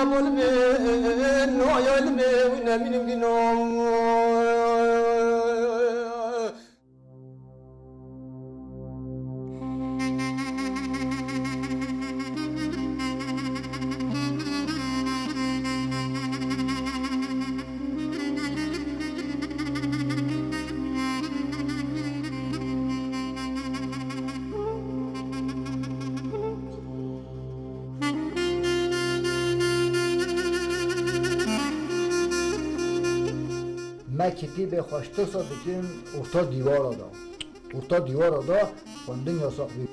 بولبن ويا وينا من بنوم ما کتیب خوشته صادقین ارتا دیوار دا ارتا دیوار دا خوندن یا صاحبی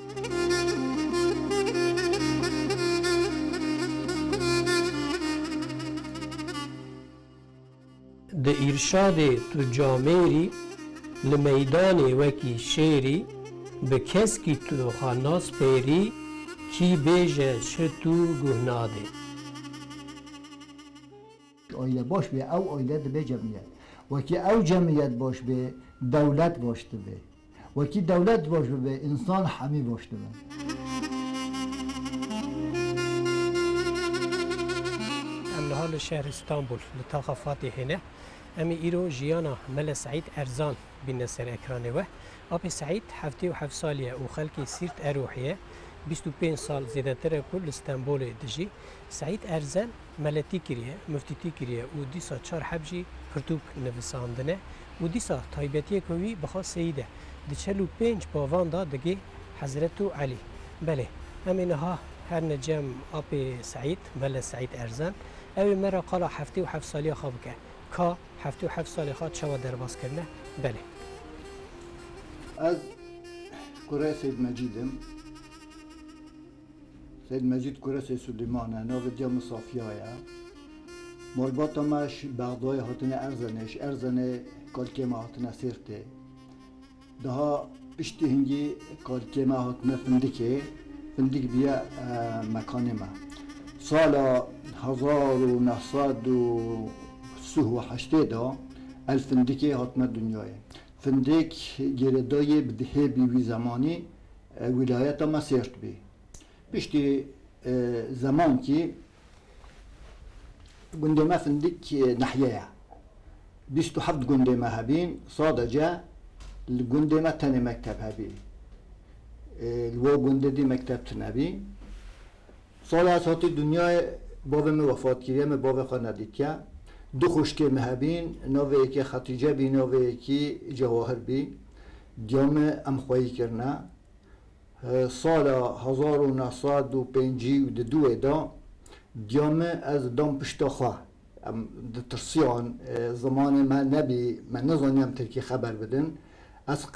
ده ارشاد تو جامعی لمیدان وکی شیری به کس کی تو خاناس پیری کی بیجه شتو گهناده آیله باش به او آیله به جمعیت وکی او جمعیت باش به دولت باشته به وکی دولت باش به انسان حمی باشته به ام لحال شهر استانبول لطاقفات هنه امی ایرو جیانا مل سعید ارزان بین سر اکرانه و آب سعید 77 سالیه و خلکی سیرت اروحیه 25 سال زیاده تر کل استانبول دجی سعید ارزان ملتی کریه مفتیتی کریه و دیسا 4 حبجی پرتوک نویساندنه و دیسا تایبتی کوی بخوا سیده دی 45 باوان دا دگی حضرت علی بله امینها هر نجم آب سعید مل سعید ارزان اوی مرا قالا 77 سالی خواب که که 77 سالی خواد شما درباز کرنه بله از کره سید مجیدم سید مجید کره سید سلیمانه ناو دیام صافیایه مالباتا ماش بغدای هاتنه ارزنه کالکیما هاتنه سیرته daha pişti hingi kalkeme hatne fındık biye mekanıma. Sala 1938 da el fındıke hatme dünyaya. Fındık geredayı bdihe bir zamani vilayeta ma sert bi. Pişti zaman ki gündeme fındık nahiye. 27 gündeme habin sadece الجندة تاني مكتب هبي الوا جندة دي مكتب تنبي صالح ساعت الدنيا بابا من وفات كريه من بابا خانديتيا دو خوشكي مهبين نوه اكي خطيجة بي نوه اكي جواهر بي ديام ام خواهي کرنا صالح 1952 دا ديام از دام پشتا خواه ترسيان زمان ما نبي ما نظنيم تركي خبر بدن از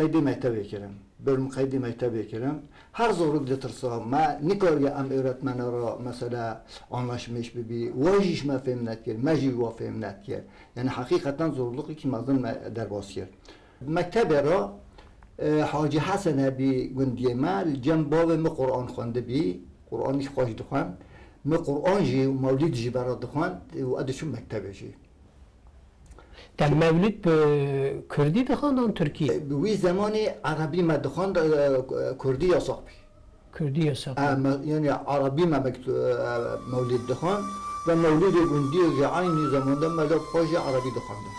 قید مکتبی کردم برم قید مکتبی کردم هر زورق دترسام ما نکاری ام öğretmen را مثلا anlaşmış ببی واجیش ما فهم نکرد ماجی و فهم نکرد یعنی حقیقتا zorluqی که مازن درباز کرد مکتب را حاجی حسن بی گندی ما جنباب می قرآن خونده بی قرآنی خوش دخوان می قرآن جی و مولید جی برات دخوان و ادشون مکتبی جی در مولد به کردی دخواندن ترکی؟ به وی زمانی عربی ما دخواند کردی یا صاحبی کردی یا صاحبی یعنی عربی ما مولد دخواند و مولد گندی که عینی زمان دم مدد خوش عربی دخواندم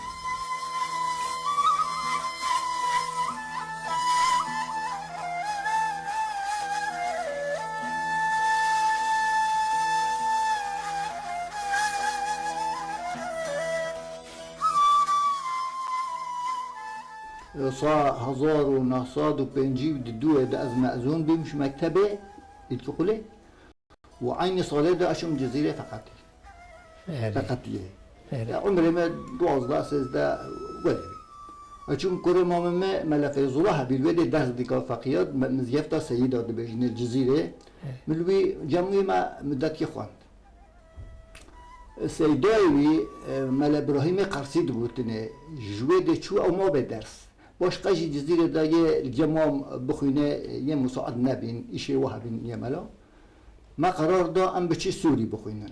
سا 1952 ده از مأذون بیمش مکتبه ادخله و عین ساله ده اشم جزیره فقط فقطیه عمري ما 12 13 ولا اشوم كره ماما ملفه زوها بالودي درس ديكا فقيات مزيفتا سيده ده بجن الجزيره ملوي جمعي ما مدت يخوان سيداوي مال ابراهيم قرصي دوتنه جوده چو او ما به درس باش قجی جزیره دایه الجمام بخوینه یه مساعد نبین ایشه وهبین یه ملا ما قرار دا ام بچی سوری بخوینن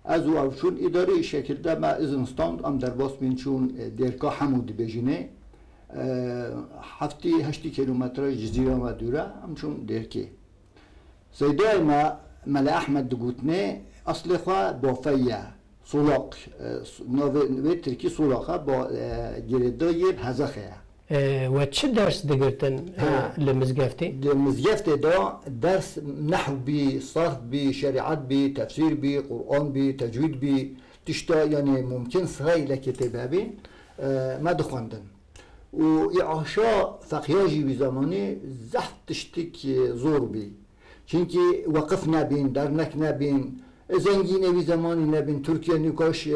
از او چون اداره شکل ده ما ازنستان ام در باس بین چون درکا حمود بجینه 7-8 کیلومتر جزیره ما دوره ام چون درکی سیدای ما ملا احمد دگوتنه اصل خواه با فیه سولاق نوی ترکی سولاقه با گردای هزخه و چه درس دگرتن لمزگفتی؟ لمزگفتی دا درس نحو بی، صرف بی، شریعت بی، تفسیر بی، قرآن بی، تجوید بی تشتا يعني ممكن صغير لكتابة بين ما دخوندن وإعاشا فقياجي بزماني زحت تشتك زور بي چونكي وقفنا بين درنكنا بين زنگینه بی زمانی نبین ترکیه نکاش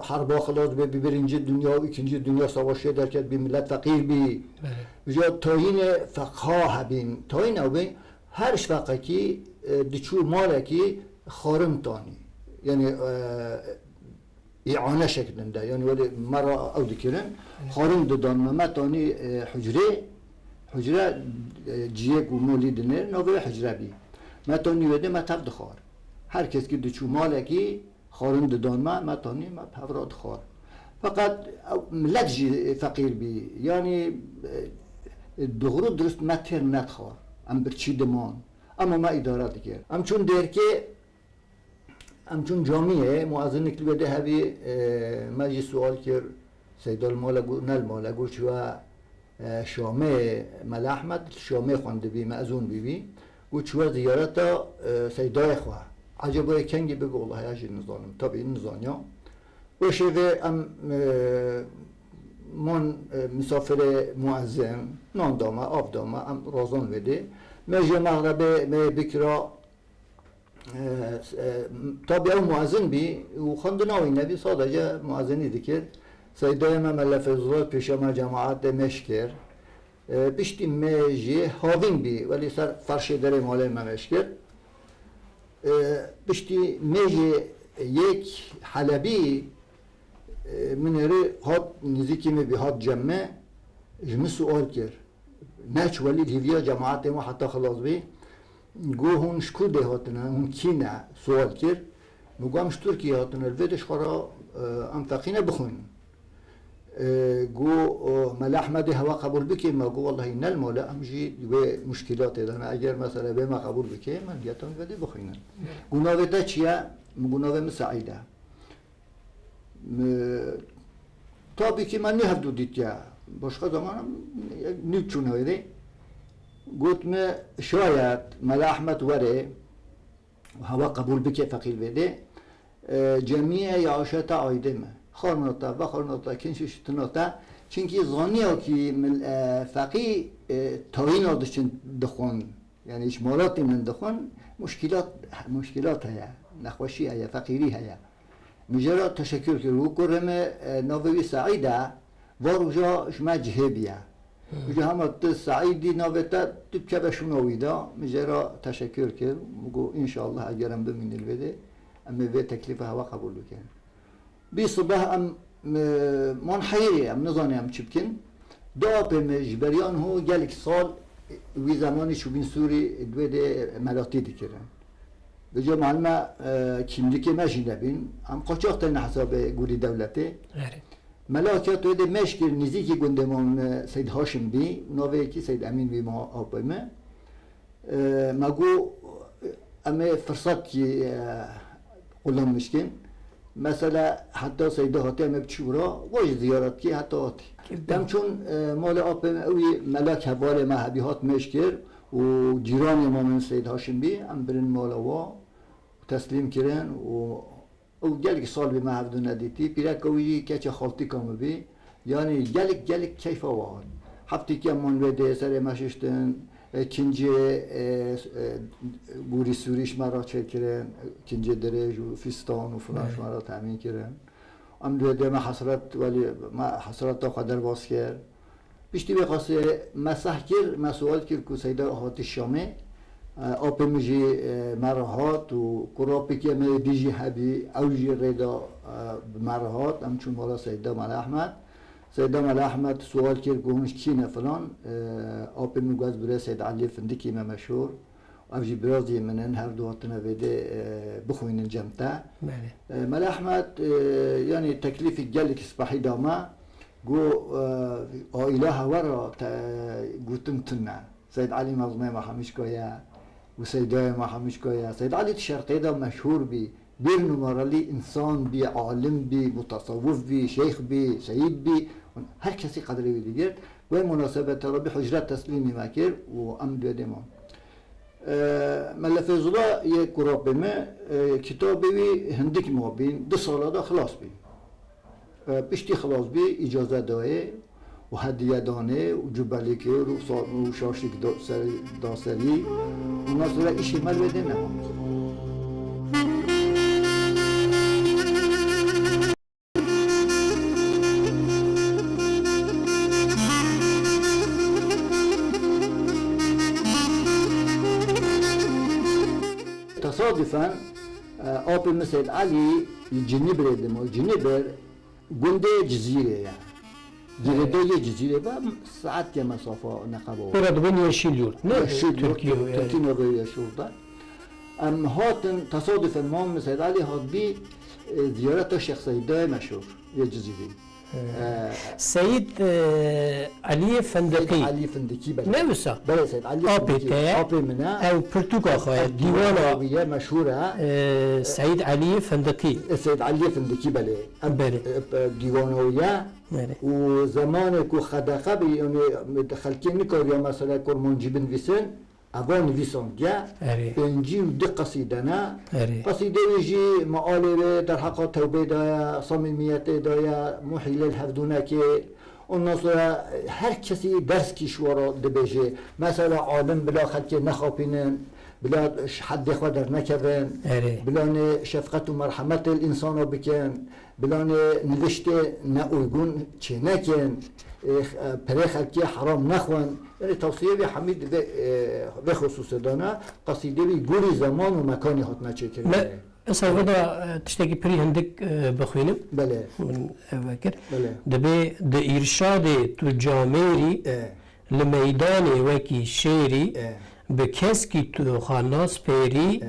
حربا خلاص به برنج دنیا و اکنجی دنیا سواشی در کرد بی ملت فقیر بی جا تاین فقها هبین تاین او بین هرش فقه کی دچو ماله کی خارم تانی یعنی اعانه شکلن ده یعنی ولی مرا او دکرن خارم دادن ما تانی حجره جیگ و مولی دنر نوه حجره بی ما تانی وده ما تفد خار هر کس که دچو مالکی خارم دادن ما تانی ما پوراد خار فقط ملت جی فقیر بی یعنی دغرو درست متر ندخار ام برچی دمان اما ما اداره دیگر ام چون در که ام چون جامعه معظم نکلی بده هبی مجی سوال کرد سیدال مالگو نل مالگو چوا شامه مل احمد شامه خونده بی معزون بی و چوا زیارتا سیدای خواه عجبای کنگی بگو الله هاجی نظانم طبعی نظانیا و شوه ام من مسافر معظم نان دامه آب دامه ام رازان وده مجی مغربه بکرا طبعا او معزن بی و خواندناوی نبی صادقه معزنی دکر سیدای ما ملفظات پیش ما جماعت مشکر بشتی میجی هاوین بی ولی سر فرش داره ماله ما مشکر بشتی میجی یک حلبی من ری هات نزیکی می بی هات جمعه جمع سؤال کر نچ ولی لیویا جماعت ما حتی خلاص بی گو هون شکو ده هاتنه هون کی نه سوال کرد مگو همش ترکیه هاتنه الویدش خورا ام فقینه بخون گو مل احمد هوا قبول بکی مگو والله این الماله امجی به مشکلات دارم اگر مثلا به ما قبول بکی من بیاتون ویده بخوینن گو ناوه ده چیه؟ مگو ناوه مساعده تابی که من نه دو دیت یا باشقا زمانم نیچون هایده قلت ما شاید مل احمد وره هوا قبول بکه فقیل بده جمعیه یعاشت عایدمه خارناتا و خارناتا کنشش تناتا چونکه زانیه که فقی تاین آدشن دخون یعنی اشمالاتی من دخون مشکلات هیا نخوشی هیا فقیری هیا مجرد تشکر کرد و کرم نووی سعیده واروجا شما جهبیه میگه همه سعیدی نویتا تو کبشون آویدا مجرا تشکر کرد میگو انشالله اگرم بمینیل بده اما به تکلیف هوا قبول بکن بی صبح ام منحیری ام نظانی ام چی بکن دا به مجبریان هو گلک سال وی زمانی شو بین سوری دویده ملاتی دیکرن بجا معلومه کیملی که ماشین بین ام قاچاق تن حساب گوری دولتی ملاکات ویده مشکل نزدیکی گندمان سید هاشم بی نوه کی سید امین بی ما آبایمه مگو اما فرصت کی قلم مشکن مثلا حتی سیده هاتی همه بچورا واج زیارت کی حتی هاتی دم چون مال آبایمه اوی ملاک حوال ما حبیهات مشکر و جیران ما من سید هاشم بی ام برن مالا وا تسلیم کرن و او گلک سال به محبدو ندیتی پیرک اوی که چه خالتی کامو بی یعنی گلک کیف آوان هفتی که من ویده سر مششتن کنجه گوری سوریش مرا چه کرن کنجه درج و فستان و فلانش مرا تامین کرن ام ویده ما حسرت ولی ما حسرت تا قدر باز کرد بیشتی بخواسته مسح کرد مسئول کرد که سیده آهات شامه آب میجی مرهات و کراپی که می دیجی هبی اوجی ریدا مرهات ام چون مالا سیده مل احمد سوال کرد گونش کی نه فلان آب میگوز بره سید علی فندکی ما مشهور اوجی برازی منن هر دو هاتنا ویده بخوینن جمتا مل احمد یعنی تکلیف گلی که سپاحی داما گو آیله هورا گوتم تنه سید علی مظمه ما همیش کویا و سیدای ما همیش گویا سید علی شرقی دا مشهور بی بیر نمارالی انسان بی عالم بی متصوف بی شیخ بی سید بی هر کسی قدری بی دیگر و مناسبت را به حجرت تسلیمی مکر و ام بیده ما ملف زلا یک قرابه ما کتابی هندک ما بین 2 ساله دا خلاص بین پشتی خلاص بی اجازه داره و هدیه دانه و جبلی که و شاشک داسری و ناصره ایشی مل بده نمام تصادفا آب مثل علی جنیبر دم و جنیبر گنده جزیره یا جزیره یه جزیره و ساعت یا مسافه نقبه برای دنیا شیلیورد نه ترکیه ترکیه نبوده شورده ام هاتن تصادفا ما مثل علی هات بی زیارت شیخ سیده مشهور یه جزیره سید علی فندقی علی فندقی نه وسا بله سید علی فندقی آب منه او پرتوگا خواه دیوانا مشهوره سید علی فندقی سید علی فندقی بله بله دیوانویه بله و زمان که خدقه بی خلکی نکار یا مثلا کرمانجی بنویسن اوان نویسندگه انجی و دی قصیده نه قصیده ویجی معاله در حق توبه دایا صمیمیت دایا محیل الهفدونه که اون نصر هر کسی درس کشورا دبیجه مثلا عالم بلا خلکی نخوابینن بلا حد خود در نکبن بلا شفقت و مرحمت الانسان رو بکن بلا نوشته نویگون چه نکن پره خلکی حرام نخوان یعنی توصیه به حمید به خصوص دانه قصیده بی گوری زمان و مکانی هات نچه کرده اصلا ودا تشتكي بري هندك بخوينم بله من فكر بله دبي د ارشاد تو جاميري لميدان وكي شيري بكسكي تو خلاص بيري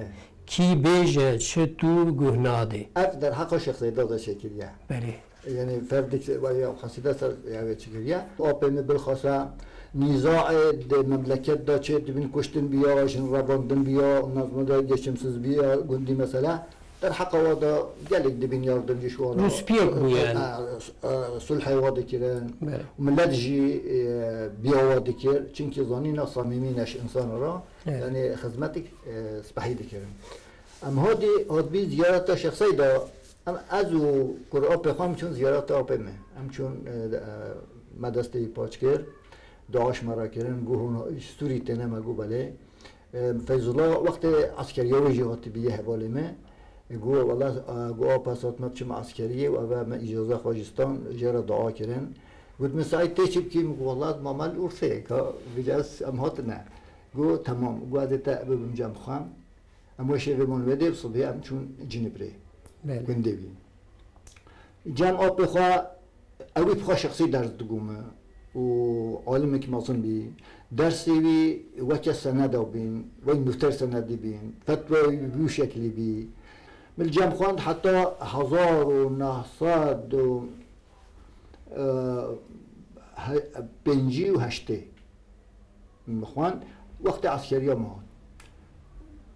كي بيجا شتو گهناده اف در حق شخص داده شکریه بله یعنی فردی که ولی قصیده سر یه چیکریه آپنه بالخاصه نزاع مملکت دا چه دبین کشتن بیا شن رباندن بیا نظم دا گشمسز بیا گندی مثلا در حق وادا گلک دبین یاردن جشوارا روسپیه بویان صلح وادا کرن ملت جی بیا وادا کر چنکی زانینا صمیمینش انسان را یعنی خدمتک سپحید کرن ام هاد بی زیارت شخصی دا ازو قرآن پیغام چون زیارت آپمه هم چون مدسته پاچ کرد داعش مرا کردن گوهون استوری تنه مگو بله فیض الله وقت عسکریه و جهات بیه حواله ما گو والله گو آپاسات مبچم عسکریه و ما اجازه خواجستان جرا دعا کردن گفت مساعد تشب کی مگو والله مامل ارفه که بجاس ام هات نه گو تمام گو از تأبه بمجم خام اما شیخ منوده بصبحی ام چون جنبره گنده بین جمع آب بخواه اوی بخواه شخصی درس دگومه و عالم که مازن بی درسی بی وکه سنده بین و این نفتر سنده بین فتوی بیو شکلی بی مل جمع خواند حتی 1958 خواند وقت عسکری ما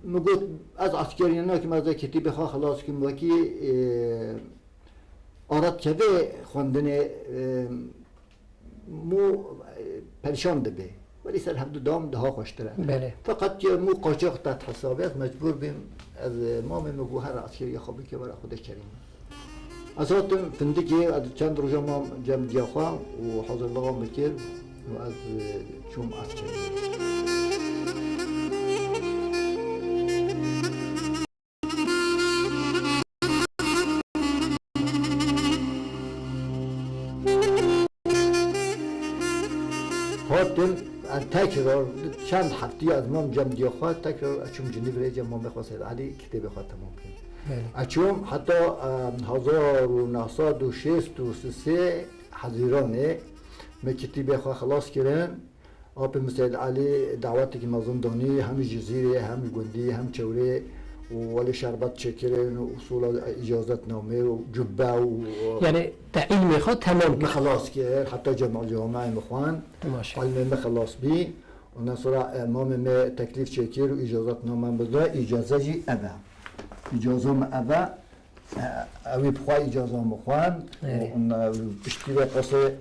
مگوت از عسکری نه که مازه کتی بخواه خلاص کم وکی آراد که خواندن مو پریشان ده به ولی سر هم دام ده ها خوشتره فقط که مو قاچاق تحت حسابه از مجبور بیم از مام مگو هر عسکری خوابی که برای خودش کریم از هاتم فندکی از چند روزا ما جمع دیاخواه و حاضر لغام بکر و از چوم عسکری هاتم تکرار چند هفته از ما جمع دیاخواه تکرار اچوم جنیب ریجم ما بخواست علی کتاب خواه تمام کنیم اچوم حتی 1963 حضیرانه ما کتاب خواه خلاص کردن آب مثل علی دعوتی که مازن دانی هم جزیره هم گندی هم چوره ولی شربت چکرن و اصول اجازت نامه و جبه و یعنی تعیین میخواد تمام خلاص کرد حتی جمع جامعه مخوان علم خلاص بی ondan sonra imam me teklif çekir ve icazat namen bıda icazacı eve. İcazam eve evi bxwa icazam bxwan ondan pişti ve qası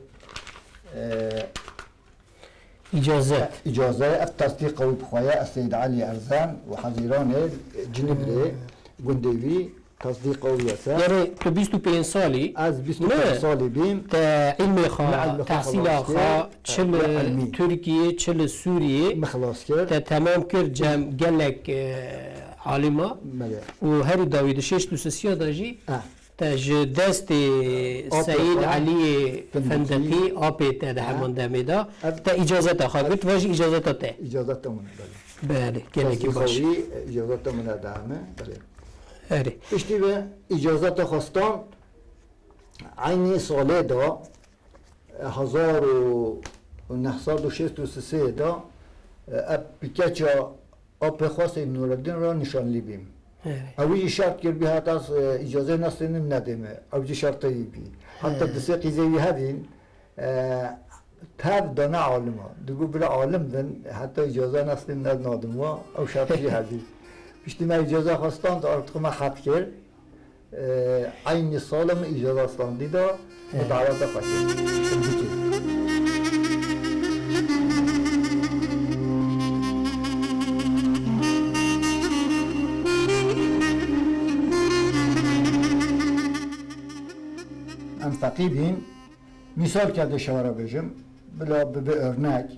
إجازة التصديق قوي بخوايا السيد علي أرزان وحزيران جنبري قندوي تصديق قوي يسا يعني تو 25 سالي از 25 سالي بيم تا علمي خا تحصيل خا تشل تركيا تشل سوريا مخلاص كر تا تمام كر جام قالك عالمة ملي وهاري داوود شيش دوسسيا داجي تاج دست سعيد علي فندقي أبي تا همان دميدا تا إجازة خا قلت واجي إجازة تا إجازة من بله كلك باش إجازة من دامه بله هاري پشتی به اجازت خواستان عینی ساله دا 1963 دا پیکچا آپ خواست نوردین را نشان لیبیم اوی شرط کرد به حتی از اجازه نستنیم ندیمه اوی شرطی بی حتی دسته قیزهی هدین تاب دانه عالمه دگو بلا عالم دن حتی اجازه نستنیم ندادم او شرطی هدین پشتی من اجازه خواستم تا ارتقا من خط کرد عین سالم اجازه استاندی دا و دعوت خواستم ام فقیبیم مثال کرده شوارا بجم بلا به örnek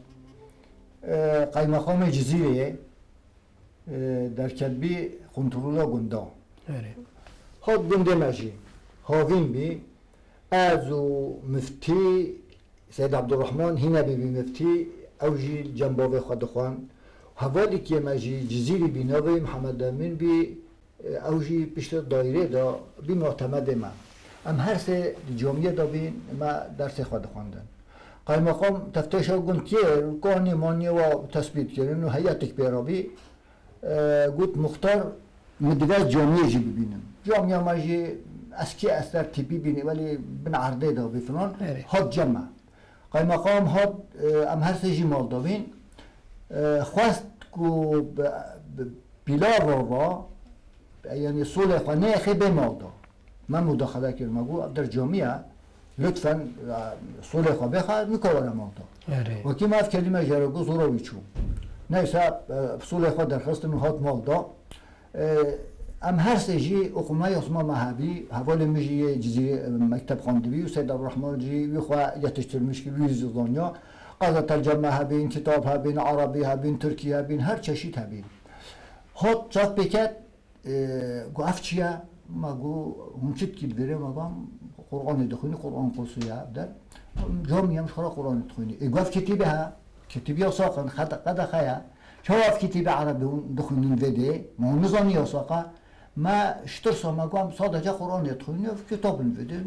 قایمقام جزیره در کتبی کنترولا گندا هاد گنده مجی هاوین بی از مفتی سید عبدالرحمن هینه بی مفتی اوجی جنباوی خود خوان هوالی که مجی جزیری بی نوی محمد امین بی اوجی پشت دایره دا بی معتمد ما ام هر سه جامعه دا بین ما درس خود خواندن قایمقام تفتیش ها گند که کانی مانی و تثبیت کردن و هیئتک بیرابی گوت مختار مدرس جامعه جی ببینم جامعه ما جی اسکی اثر تیپی بینی ولی بن عرضه دا بفنان هاد جمع قایمقام هاد ام هر سه جی مال دا بین خواست کو پیلا را یعنی سول خانه خیلی مال دا من مداخله کردم مگو در جامعه لطفا سول خانه بخواه میکارم مال دا و که ما اف کلمه جرگو زوراوی چون نيسا بصولة خود درخواست نهاد مال دا ام هر سجي اقوما يصما مهابي هوال مجي جزيرة مكتب خاندبي وسيد عبد الرحمن جي ويخوا يتشتر مشكل ويزي ظنيا قاعدة ترجمة هبين كتاب هبين عربي هبين تركي هبين هر چشيت هبين هاد جات بكت قو افچيا ما قو همچت كيل بره ما قام قرآن دخوني قرآن قصية در جامعه مش خلا قرآن دخوني قو افچتي بها كتبي يساقن قد خيا شواف كتب عربي دخلين فيدي ما هو نظامي يساقه ما اشترسا ما قام صادجة قرآن يدخلين في كتاب الفيدي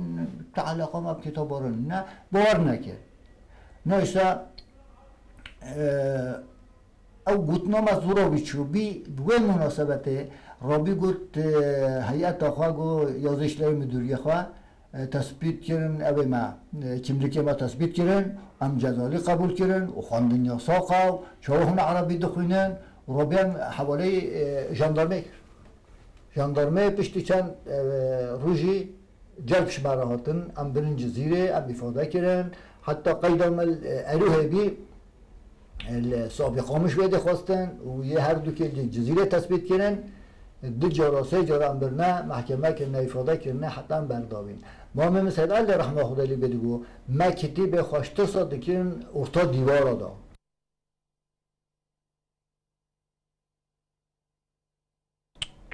تعلق ما بكتاب ورنا بورنا كده نيسا او قلتنا مزورا بيشو بوين مناسبته رابي قلت هيئة اخواقو يازشلر مدوري اخواه تثبیت کردن اوه ما kimlik ما تثبیت کردن ام جزالی قبول کردن و خواندن یا ساقا و شاوهن عربی دخوینن و رابیم حوالی جاندارمه پشتی چند روژی جلب شماره هاتن ام برن جزیره ام افاده کردن حتی قیدام اروه بی سابقامش بیده خواستن و یه هر دو که جزیره تثبیت کردن دو جارا سه جارا ام برنه محکمه کرنه افاده کرنه حتی ام برداوین ما من سید علی رحمه خدا لی بدگو ما کتی به خواشته ساده کرن ارتا دیوارا دا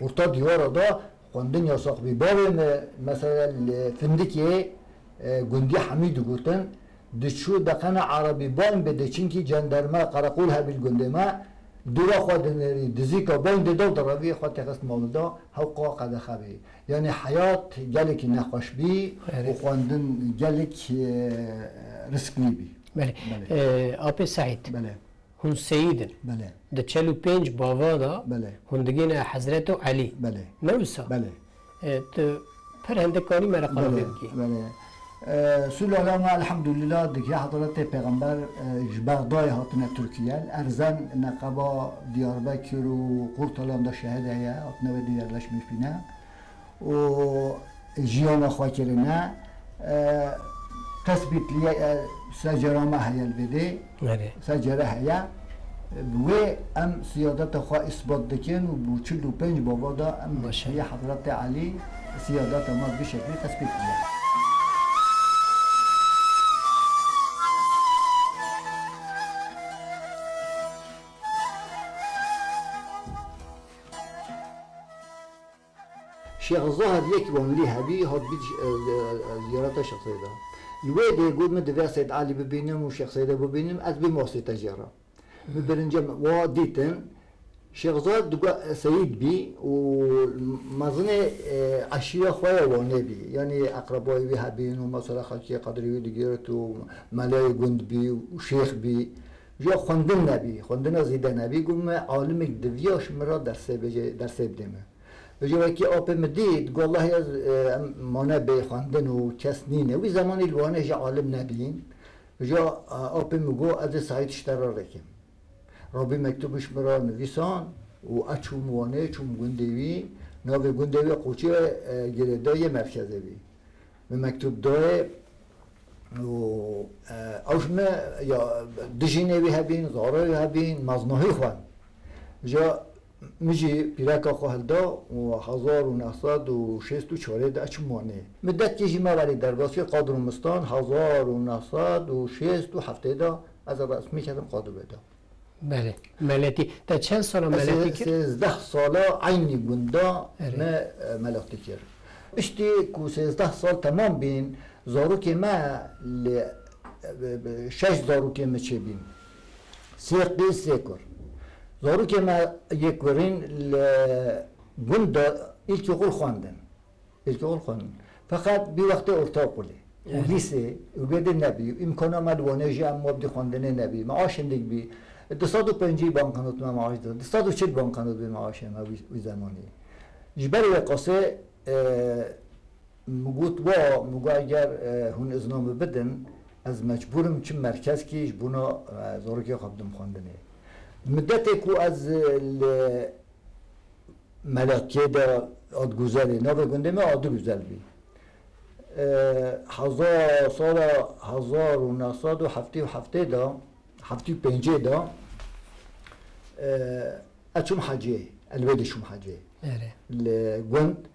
ارتا دیوارا دا خوندن یا ساقبی بابه مثلا فندکی گندی حمیدو گوتن دشو دقن عربی بان بده چینکی جندرمه قرقول هبیل گنده ما دورا خودن دزیکا باین دو دروی خود تقصد مولدا حقا قد خبی یعنی حیات گلک نخوش بی و خواندن گلک رسکلی بی بله آب سعید بله هون سیدن بله ده 45 باوا دا بله هندگین حضرت علی بله نوسا بله تو پرهندکاری مرا قرار بله بگی بله سلاله ما الحمدلله دیگه حضرت پیغمبر جبردای هاتنه ترکیه ارزن نقبا دیاربکر و قرطلان دا شهد هیا هاتنه و دیارلش میشبینه و جیان خواکرینه تثبیت لیه سجرامه هیل بده سجره هیا و ام سیادت خواه اثبات دکن و بو 45 بابا دا ام بشهی حضرت علی سیادت ما بشکلی تثبیت لیه شيخ الظاهر يكبون لي هبي هاد بيج زيارة الشيخ سيدا يويد يقول من دفع سيد علي ببينهم وشيخ سيدا ببينهم از بمواسطة تجارة ببرنجم واديتن شيخ الظاهر دقا سيد بي ومظنة عشيرة خويا واني بي يعني أقربائي بي هبين ومثلا خالتي قدري دقيرت وملاي قند بي وشيخ بي جا خوندن نبي خوندن زيدا نبي يقول ما عالمك دفياش مرا درسي بديمه بجای که آب مدید گو الله از مانه به خواندن و کس نینه وی زمانی الوانه جا عالم نبین بجا آب مگو از سعید اشترا رکم رابی مکتوبش مرا نویسان و اچوم وانه چوم گندوی ناوی گندوی قوچی گردای مرکزه بی به مکتوب دای و اوشمه یا دجینه بی هبین زاره هبین مزناهی خوان بجا مجي بيراكا خالدا و1964 دا اچمانه مدت كيجي ما بري درباسي قادر مستان 1967 دا از رسمی کردم قادر بدا بله ملتی تا چند سال ملتی کرد؟ 13 ساله عینی گندا ما ملتی کرد اشتی کو 13 سال تمام بین زارو که ما 6 زارو که ما چه بین سیقی سیکر زارو که ما یک ورین گندا ilk okul خواندن فقط بی وقت ارتاقلی و لیسه و بده نبی امکانه مدوانه ام مبدی خواندن نبی معاش اندک بی 250 بانکانوت ما معاش داد 240 بانکانوت به معاش ما وی زمانی جبر و قصه مگو اگر هون ازنامه بدن از مجبورم چه مرکز کیش بونا زارو که خواندم خواندنه مدتی که از ملکه در آد گذاری نوه گنده ما آد گذار بی 1977 دا 75 دا اچوم حجه الوید شوم حجه لگوند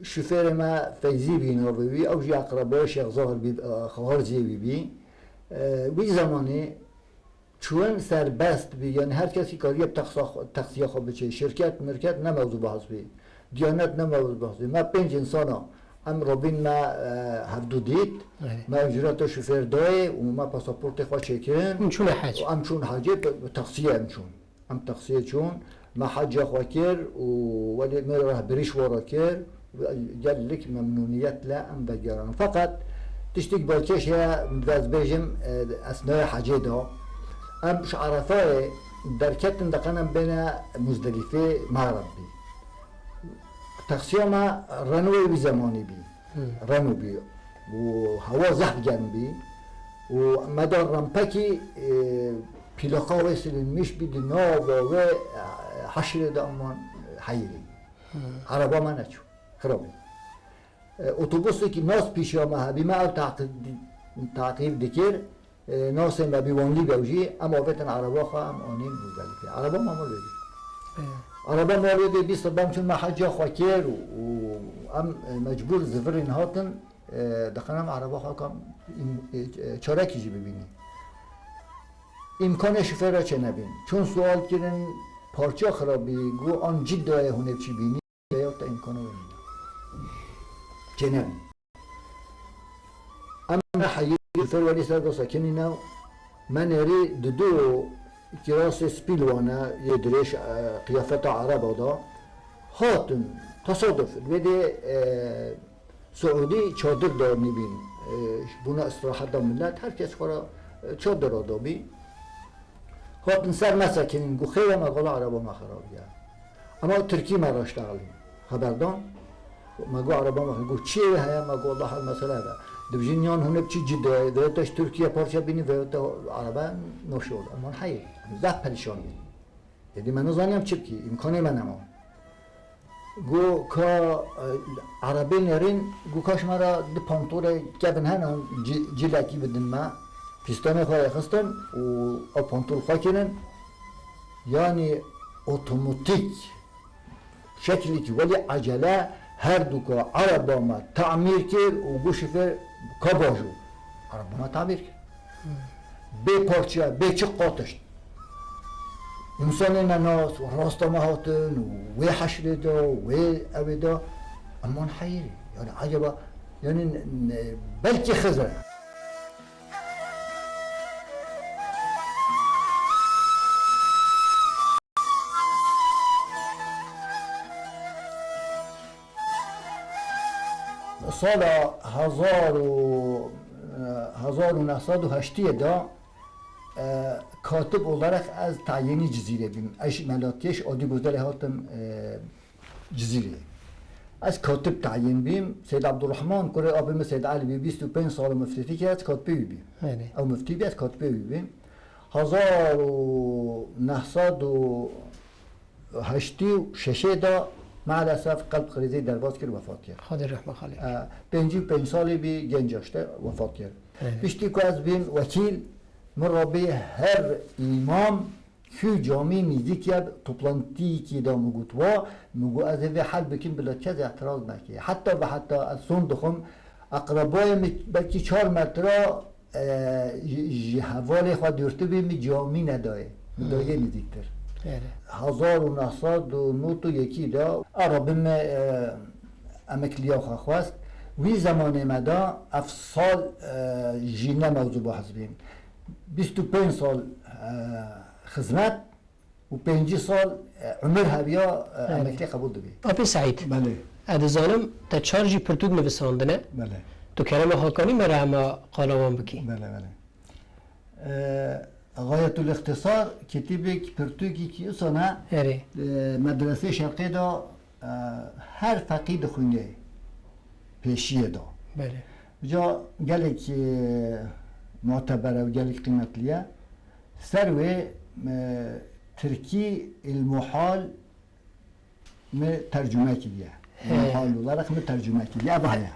شوفر ما فیزی بی نوه بی او جی اقربای شیخ ظاهر بی خارجی بی بی زمانی چون سربست بی یعنی هر کسی کاری تقصیه خواه بچه شرکت مرکت نه موضوع بحث بی دیانت نه موضوع بحث بی ما 5 انسانا ام رابین ما هفدو دید ما اجرات شوفر دای و ما پاسپورت خواه چکن چون حج ام چون حجه تقصیه ام تقصیه چون ما حج خواه کر ولی ما رهبریش وارا کر گل لک ممنونیت لا ام بگران فقط تشتیک بالکش یا مدوز بیجم اثناء حجه دا ام عرفه درکتن دقنم بین مزدلفه معرب بی تقسیم رنوی بی زمانی بی رنو بی و هوا زهر گرم بی و مدار رمپکی پیلاقا ویسلین میش بی ناب و حشر دامان حیری عربا ما نچو خرابی اتوبوسی که ناس پیش آمه هبی ما او تعقیب دکر ناس ما بیوانلی بیوجی اما وقتن عربا خواه ام آنیم مزدلفه عربا ما مال بیدی عربا مال بیدی بیست بام چون ما حجا خواه کر و ام مجبور زفرین هاتن دقنم عربا خواه کم چارکی جی ببینی امکان شفر را چه نبین چون سوال کردن پارچه خرابی گو آن جد دای هونه چی بینی یا تا امکانو ببینی چه نبین اما حیی شفر ولی سر دا سکنی نو من اری دو کراس سپیلوانه یه درش قیافت عربا دا هاتن تصادف ویده سعودی چادر دار نبین بنا استراحت دا ملت هر کس خورا چادر دا بی هاتن سر مسکنین گو خیلی مقاله عربا ما خراب گرد اما ترکی ما را اشتغلیم خبردان ما قو عربا ما قو چیه هیا ما قو الله المثل هذا دبجینیان هنوز چی جدا دارتش ترکیه پارچه بینی و تا عربا نشود اما حیل زخ پریشان بینی یعنی من نزانیم چی کی امکانی من نمام گو که عربی نرین گو کاش مرا د پانتور کبن هنان جلکی بدن ما پیستان خواهی خستن و پانتور خواهی کنن یعنی اتوماتیک شکلی که ولی عجله هر دو که عربا ما تعمیر کرد و گو شفر کباجو عربا ما تعمیر کرد به پارچه به چه قاطش انسان ناس و راست ما هاتن و حشر دا و اوی دا اما حیری یعنی عجبا یعنی بلکه خزر سال 1908 دا کاتب olarak از تعیینی جزیره بیم اش ملاتیش عادی گذاره هاتم جزیره از کاتب تعیین بیم سید عبدالرحمن کره آبیم سید علی بی 25 سال مفتیتی که از کاتبی بیم او مفتی بی از کاتبی بیم 1986 دا مالاسف قلب خریزی درباز کرد وفات کرد خدا رحمه خاله 55 سالی بی گنجاشته وفات کرد بیشتی که از بیم وکیل مرابی هر امام که جامعه میزی که توپلانتی که دا مگوت و مگو از اوی حل بکن بلا چیز اعتراض نکی حتی و حتی از سون دخم اقربای بلکه 4 متر حوالی خواهد دورته بیم جامعه ندایه ندایه نزیکتر 1991 دا عربیم امکلیا خواست وی زمان مدا افصال جینه موضوع بحث بیم 25 سال خدمت و 5 سال عمر هبیا امکلی قبول دبی آبی سعید بله ادزانم تا چارجی پرتوگ نویساندنه بله تو کرم حاکانی مرا اما قالوان بکی بله بله غایت الاختصار کتیبی که پرتوگی که اصلا مدرسه شرقی دا هر فقید خونده پیشیه دا بله جا گلی که معتبره و گلی قیمتلیه سروی ترکی المحال ترجمه کردیه المحال olarak ترجمه کردیه ابایا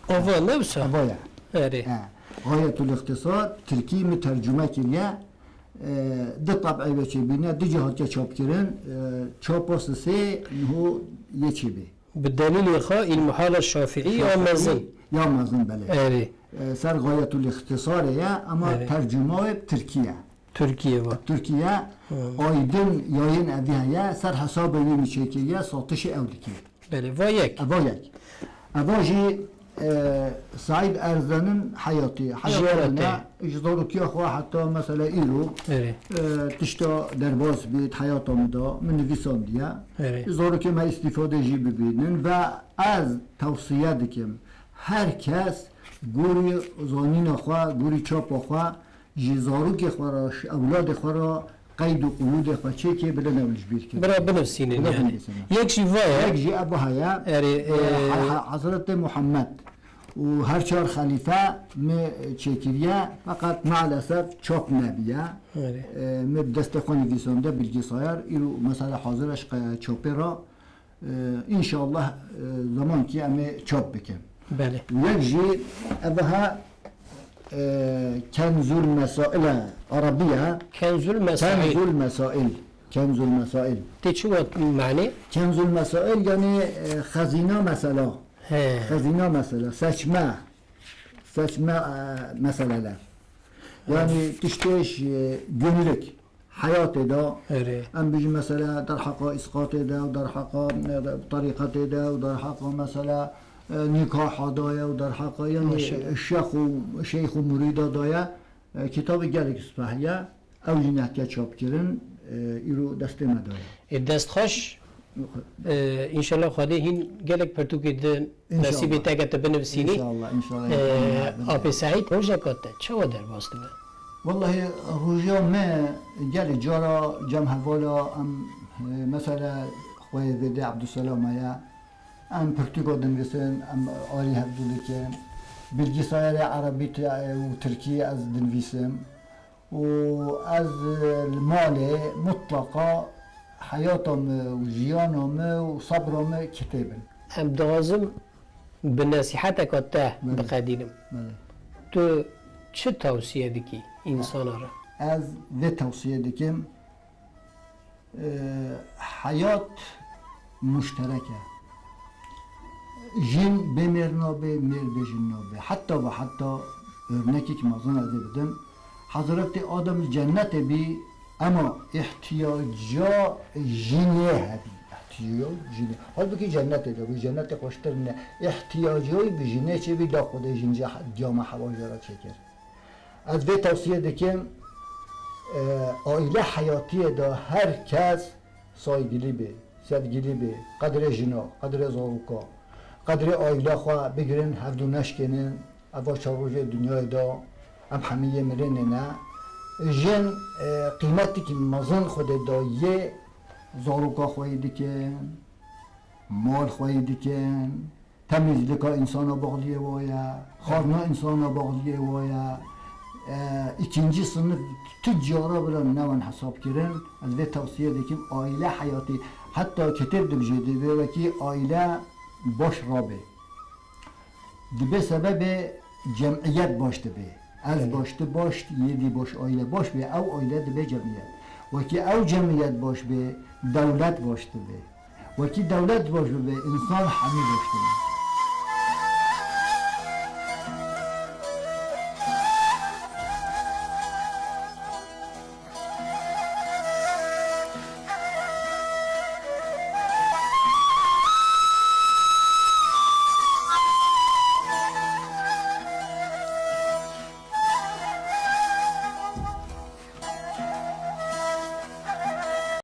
ابا نوسا ابایا غایت الاختصار ترکی ترجمه کردیه ده طبعی بچه بینه ده جهات که چاپ کردن چاپ سه هو یکی بی بالدليل إخاء المحال الشافعي يا مازن يا مازن بله سر غاية الاختصار يا أما ترجمة تركيا تركيا أيضا ياين أبيها يا سر حساب وين شيكية ساتش أولكي بله وياك أباجي سعيد أرزانن حياتنا إجدارو كي أخوة حتى مثلا إيرو تشتا درباز بيت حياتهم دا من نویسان دیا إجدارو كي ما استفاده جي ببینن و از توصیه دکم هر کس گوری زانین أخوة گوری چاپ أخوة جزارو كي خورا أولاد خورا قيد و قيود أخوة چه كي بلا نولج بير كي برا بنفسينين يعني يكشي فايا يكشي أبو هيا حضرت محمد و هر 4 خلیفه چکریه فقط معلسف چاپ نبیه دست خانی ویسانده بلگی سایر ایرو مثلا حاضرش چاپه را انشاءالله زمان که همه چاپ بکن بله یک جی ابها کنز المسائل عربیه کنز المسائل تی چو معنی؟ کنز المسائل یعنی خزینه مسئله خزینه مسئله سچمه مسئله yani tişteş gönüllük hayat eda em biji mesela der haqa isqat eda و در haqa tariqat eda و در haqa mesela nikah adaya و در haqa yani şeyh و murid adaya kitabı gelik ispahiye ev jinahke çap kirin iru deste medaya دست خوش انشالله خاله هین گلک پرتو که نصیب تاگت بنفسینی انشالله آب سعید روژه کاته چه و در باست به؟ والله روژه ما گلی جارا جمع حوالا مثلا خواه ویده عبدالسلام یا ام پرتغال دنویسن ام آلی هفدولی که بالجزائر عربی و ترکی از دنویسم و از المال مطلقا حياتهم وجيانهم وصبرهم كتابا. ام دازم به نصیحتک ته بقدینم تو چه توصیه دکی انسان را؟ از و توصیه دکم حیات مشترکه جن بمیر نابه میر بجن نابه حتی و حتی örneki که مازن از بدم حضرت آدم جنت بی اما احتیاجا جنه هبی احتیاج جنه حال بکی جنت ده بی جنت خوشتر نه احتیاجای بی جنه چه بی دا خود جنجا جامع حواجه را چکر از وی توصیه دکم آیله حیاتی دا هر کس سایگیلی به سدگیلی به قدر جنا قدر زاروکا قدر آیله خواه بگیرن هفدو نشکنن اوا چاروج دنیای دا ام همیه مرن نه جن قیمتی که مزن خود دایه زاروکا خواهی دکن مال خواهی دکن تمیزلکا انسان باقلیه وایا خارنا انسان باقلیه وایا ikinci sınıf tüccara bile neven hesap kirin az ve tavsiye dikim aile hayatı hatta kitap dibjedi ve ki aile baş rabe dibe sebebi cemiyet baştı be az baştı baş yedi baş aile baş be ev aile dibe cemiyet ve ki ev cemiyet baş be devlet baştı be ve ki devlet baş be insan hami baştı be